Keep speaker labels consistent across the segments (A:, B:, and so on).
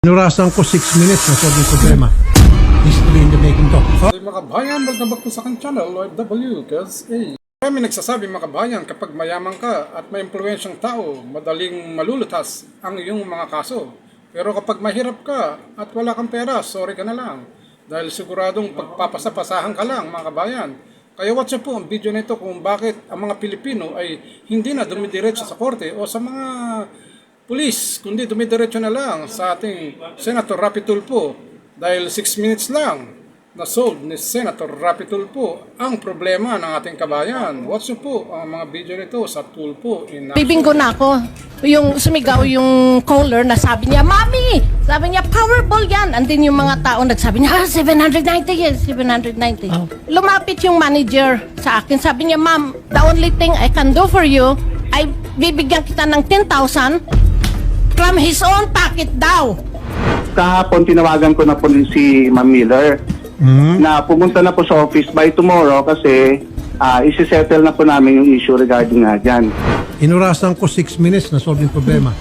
A: Inurasan ko 6 minutes na solve yung problema. History in the making to.
B: Mga kabayan, welcome back po sa aking channel, Lord W. Kasi marami nagsasabi mga kabayan, kapag mayaman ka at may impluensyang tao, madaling malulutas ang iyong mga kaso. Pero kapag mahirap ka at wala kang pera, sorry ka na lang. Dahil siguradong pagpapasapasahan ka lang mga kabayan. Kaya watch po ang video na ito kung bakit ang mga Pilipino ay hindi na dumidiretso sa korte o sa mga pulis, kundi dumidiretso na lang sa ating Senator Rapi Tulfo dahil 6 minutes lang na-solve ni Senator Rapi Tulfo ang problema ng ating kabayan. Watch po ang mga video nito sa Tulfo.
C: Bibinggo na ako. Yung sumigaw yung caller na sabi niya, Mami! Sabi niya, Powerball yan! And then yung mga tao nagsabi niya, 790 yes, 790. Lumapit yung manager sa akin. Sabi niya, Ma'am, the only thing I can do for you ay bibigyan kita ng 10,000 from his own pocket daw.
D: Kahapon tinawagan ko na po si Ma'am Miller na pumunta na po sa office by tomorrow kasi isi-settle na po namin yung issue regarding nga dyan.
A: Inurasan ko 6 minutes na solve yung problema.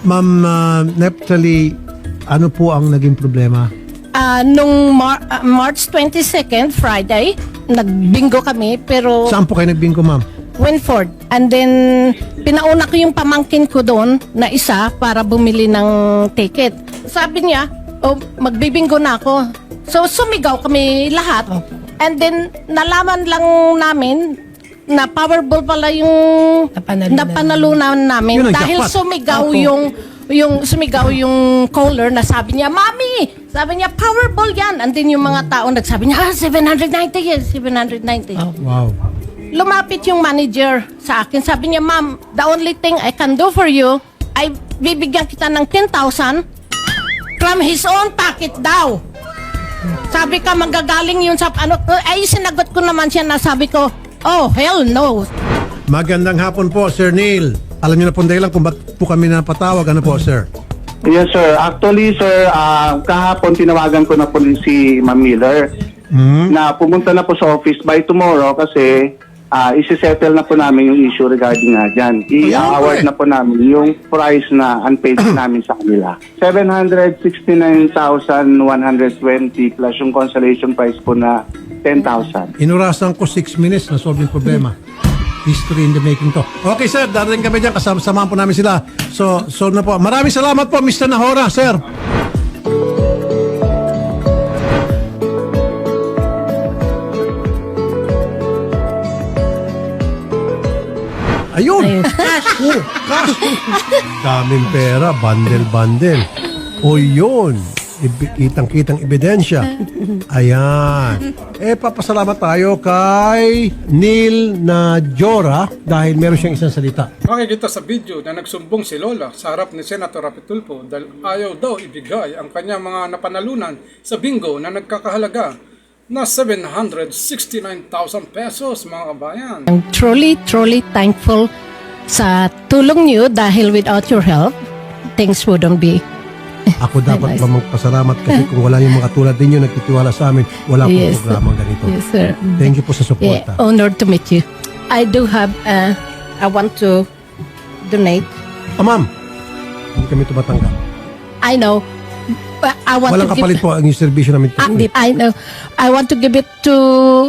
A: Ma'am Neptali, ano po ang naging problema?
C: Nung March 22nd, Friday, nagbingo kami pero
A: Saan po kayo nagbingko, ma'am?
C: Winford. And then, pinauna ko yung pamangkin ko doon na isa para bumili ng ticket. Sabi niya, oh, magbibinggo na ako. So, sumigaw kami lahat. And then, nalaman lang namin na Powerball pala yung napanalunan namin.
A: Yun ang
C: Dahil
A: jackpot.
C: sumigaw sumigaw yung caller na sabi niya, Mami! Sabi niya, Powerball yan. And then yung mga tao nagsabi niya, 790 yes, 790.
A: Wow.
C: Lumapit yung manager sa akin. Sabi niya, Ma'am, the only thing I can do for you ay bibigyan kita ng 10,000 from his own pocket daw. Sabi ka, magagaling yun sa ano. Ay, sinagot ko naman siya na sabi ko, oh, hell no.
A: Magandang hapon po, Sir Neil. Alam niyo na po dahilan kung ba't po kami napatawag. Ano po, sir?
D: Yes sir, actually sir, kahapon tinawagan ko na po si Ma'am Miller na pumunta na po sa office by tomorrow kasi isi-settle na po namin yung issue regarding nga dyan. I-award na po namin yung price na unpaid namin sa kanila. 769,120 plus yung consolation price po na 10,000.
A: Inurasan ko 6 minutes na solve yung problema. History in the making to. Okay, sir. Darating kami dyan. Kasama po namin sila. So, solve na po. Maraming salamat po, Mr. Nahora, sir. Ayun. Cash. Oh, cash. Daming pera. Bundle. O yun. Kitang-kitang ebidensya. Ayan. Papasalamat tayo kay Neil Najora dahil meron siyang isang salita.
B: Makikita sa video na nagsumbong si Lola sa harap ni Senator Rapi Tulfo dahil ayaw daw ibigay ang kanyang mga napanalunan sa bingo na nagkakahalaga na 769,000 pesos mga kabayan.
C: I'm truly thankful sa tulong niyo dahil without your help, things wouldn't be.
A: Ako dapat
C: Nice.
A: pa magpasalamat kasi kung wala yung mga tulad ninyo nagtitiwala sa amin, wala pong
C: Yes.
A: programang ganito.
C: Yes, sir.
A: Thank you po sa
C: Yeah,
A: suporta.
C: honored to meet you. I do have, I want to donate.
A: Ma'am, hindi kami tumatanggap.
C: I know. But I want
A: Walang
C: to
A: kapalit
C: give,
A: po ang servisyo namin.
C: I know. I want to give it to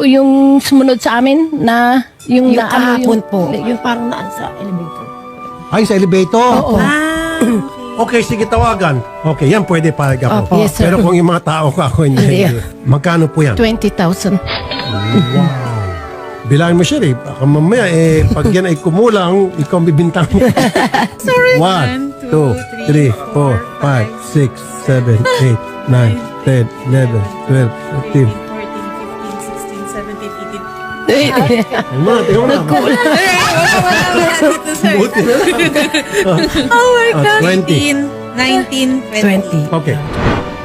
C: yung sumunod sa amin na yung na,
E: kahapon po.
C: Yung parang naan sa elevator.
A: Ay, sa elevator.
C: Oo.
A: Okay, sige, tawagan. Okay, yan pwede payag ako.
C: Opo. Yes, sir.
A: Pero kung yung mga tao ko ako, hindi.
C: Yeah.
A: Magkano po yan?
C: 20,000.
A: Wow. Bilangin mo siya baka mamaya pag yan ay kumulang, ikaw ang bibintang mo. Sorry. 1, 2, 3, 4, 5, 6, 7, 8, 9, 10, 11, 12, 13.
E: 14, 15, 16, 17, 18.
A: Ay, mga, tingnan mo na. Buti na.
E: Oh my God.
A: 20.
E: 19, 20.
A: Okay.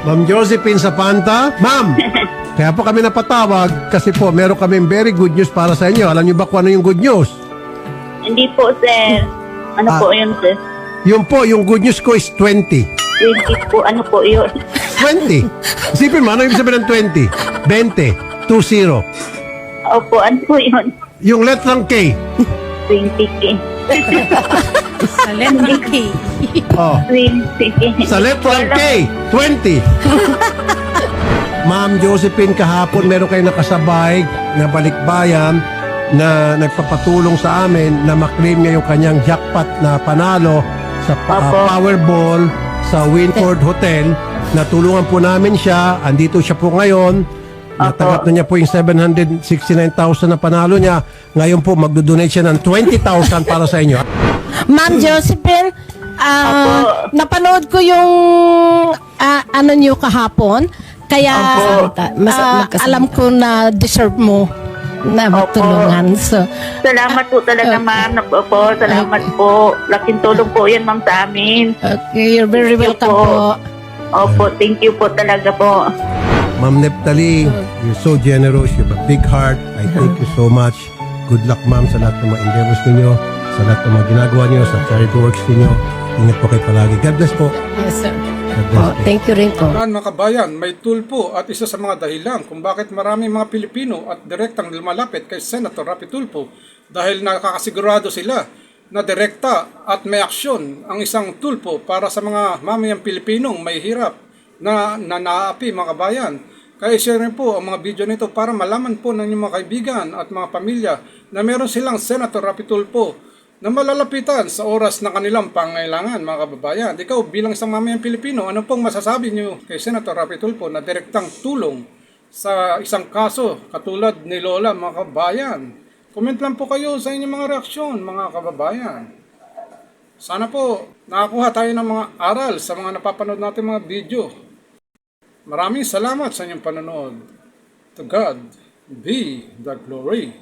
A: Ma'am Josephine Sapanta. Ma'am, kaya po kami napatawag kasi po meron kami very good news para sa inyo. Alam niyo ba kung ano yung good news?
F: Hindi po, sir. Ano po yun, sir?
A: Yung po, yung good news ko is 20.
F: 20 po, ano po yun?
A: 20. Isipin mo, ano ibig sabihin ng 20? 20. 20.
F: Opo, ano po yun?
A: Yung letrang K.
F: 20K.
E: Sa letra K.
A: Oh.
F: 20.
A: Sa letter K, 20. Ma'am Josephine, kahapon meron kayo nakasabay na balikbayan na nagpapatulong sa amin na maklaim niya yung kanyang jackpot na panalo sa
F: Opo.
A: Powerball sa Winford Hotel. Natulungan po namin siya. Andito siya po ngayon. Natanggap na niya po yung 769,000 na panalo niya. Ngayon po magdodonate siya ng 20,000 para sa inyo.
C: Ma'am Josephine, napanood ko yung ano niyo kahapon. Kaya alam ko na deserve mo na magtulungan. So,
F: Salamat po talaga, ma'am. Opo, salamat po. Laking tulong po yan, ma'am, sa amin.
C: okay, you're very
F: Thank you
C: welcome
F: po.
C: po.
F: Opo, thank you po talaga po.
A: Ma'am Neptali, you're so generous. You have a big heart. I thank you so much. Good luck, ma'am, sa lahat ng mga endeavors ninyo, sa lahat ng mga ginagawa niyo, sa charity works ninyo. Ingat po kayo palagi. God bless po.
C: Yes, sir.
A: God bless po.
C: Thank you rin po.
B: Mga kabayan, may tulpo at isa sa mga dahilan kung bakit maraming mga Pilipino at direktang lumalapit kay Senator Rapi Tulfo dahil nakakasigurado sila na direkta at may aksyon ang isang tulpo para sa mga mamayang Pilipinong may hirap na naapi, mga kabayan. Kaya share rin po ang mga video nito para malaman po ng inyong mga kaibigan at mga pamilya na meron silang Senator Rapi Tulfo na malalapitan sa oras na kanilang pangailangan, mga kababayan. Ikaw bilang isang mamayang Pilipino, ano pong masasabi niyo kay Senator Rapi Tulfo na direktang tulong sa isang kaso katulad ni Lola, mga kababayan? Comment lang po kayo sa inyong mga reaksyon, mga kababayan. Sana po nakakuha tayo ng mga aral sa mga napapanood natin mga video. Maraming salamat sa inyong panonood. To God be the glory.